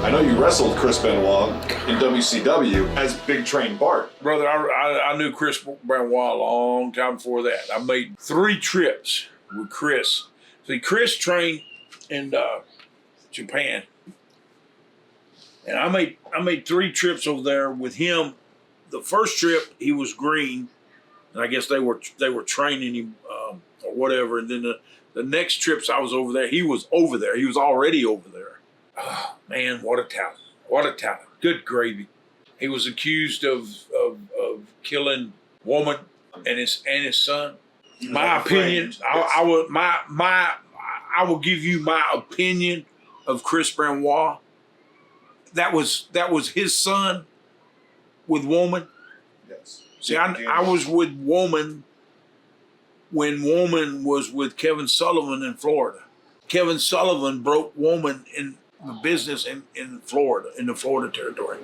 I know you wrestled Chris Benoit in WCW as Big Train Bart. Brother, I knew Chris Benoit a long time before that. I made 3 trips with Chris. See, Chris trained in Japan, and I made 3 trips over there with him. The first trip he was green, and I guess they were training him or whatever. And then the next trips I was over there, he was over there. He was already over there. Oh, man, what a talent! What a talent! Good gravy. He was accused of killing woman and his son. My opinion, I will give you my opinion of Chris Benoit. That was his son with woman. Yes. See, I was with woman when woman was with Kevin Sullivan in Florida. Kevin Sullivan broke woman in the business in Florida, in the Florida territory.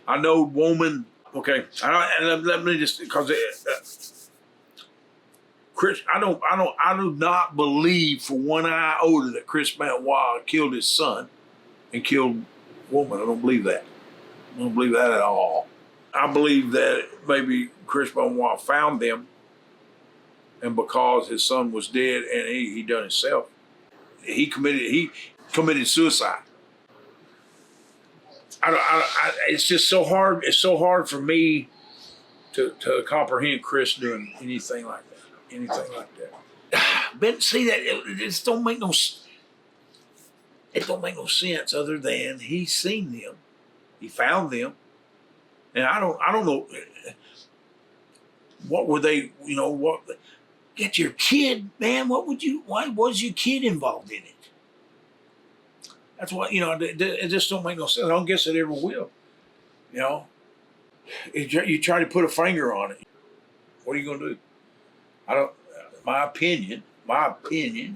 I know woman. Okay, and let me just because Chris, I do not believe for one iota that Chris Benoit killed his son and killed woman. I don't believe that. I don't believe that at all. I believe that maybe Chris Benoit found them, and because his son was dead and he done himself, he committed suicide. It's just so hard. It's so hard for me to comprehend Chris doing anything like that. But see that it just don't make no. It don't make no sense other than he's seen them, he found them, and I don't know what were they. You know what? Get your kid, man. Why was your kid involved in it? That's what, it just don't make no sense. I don't guess it ever will. You try to put a finger on it. What are you going to do? My opinion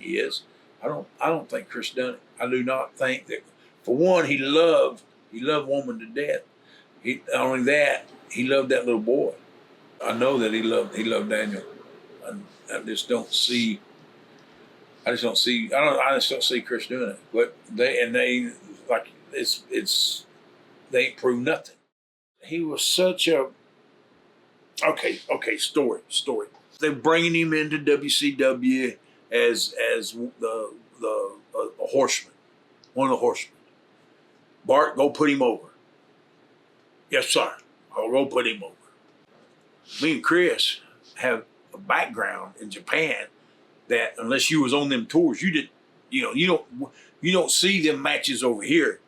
is, I don't think Chris done it. I do not think that, for one, he loved woman to death. Not only that, he loved that little boy. I know that he loved Daniel. I just don't see Chris doing it. But they ain't proved nothing. He was such a story. They're bringing him into WCW as the horseman, one of the horsemen. Bart, go put him over. Yes, sir. I'll go put him over. Me and Chris have a background in Japan that unless you was on them tours, you don't see them matches over here.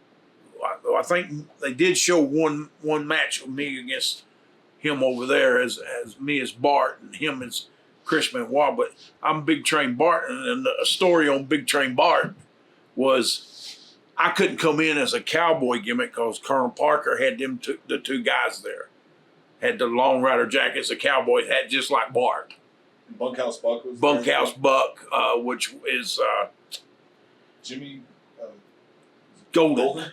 I think they did show one match with me against him over there as me as Bart and him as Chris Benoit, but I'm Big Train Bart, and a story on Big Train Bart was I couldn't come in as a cowboy gimmick because Colonel Parker had the 2 guys there. Had the long rider jackets, the cowboys had just like Bart. Bunkhouse Buck was Bunkhouse Buck, which is Jimmy Golden.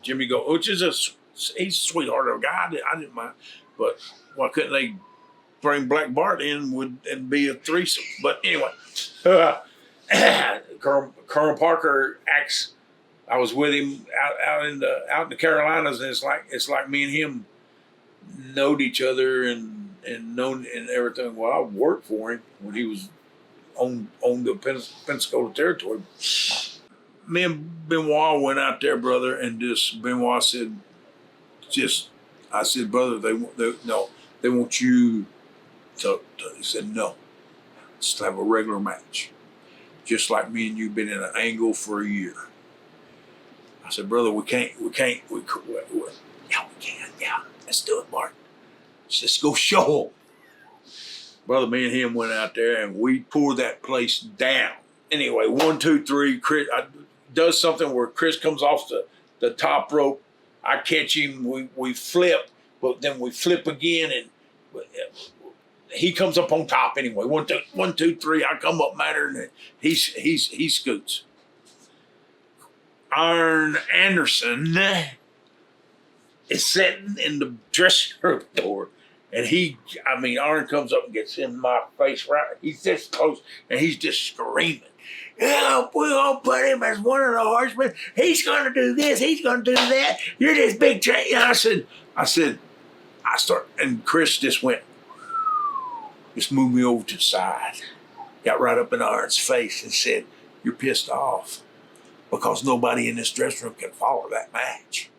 Jimmy Golden, which is he's a sweetheart of a guy. I didn't mind, but why couldn't they bring Black Bart in and be a threesome? But anyway, Colonel Parker acts. I was with him out in the Carolinas, and it's like me and him knowed each other and known and everything. Well, I worked for him when he was on the Pensacola territory. Me and Benoit went out there, brother, and Benoit said, I said, brother, they want you to. He said, no, just have a regular match, just like me and you been in an angle for a year. I said, brother, we can. Yeah, let's do it, Bart. Let's just go show them. Brother, me and him went out there and we tore that place down. Anyway, 1, 2, 3, Chris does something where Chris comes off the top rope. I catch him, we flip, but then we flip again, and he comes up on top anyway. 1, 2, 3, I come up matter, and he scoots. Arn Anderson is sitting in the dressing room door, and Arn comes up and gets in my face right. He's this close, and he's just screaming. Yeah, we're gonna put him as one of the horsemen. He's gonna do this. He's gonna do that. You're this big train. I said, and Chris just moved me over to the side, got right up in Arn's face and said, "You're pissed off because nobody in this dressing room can follow that match."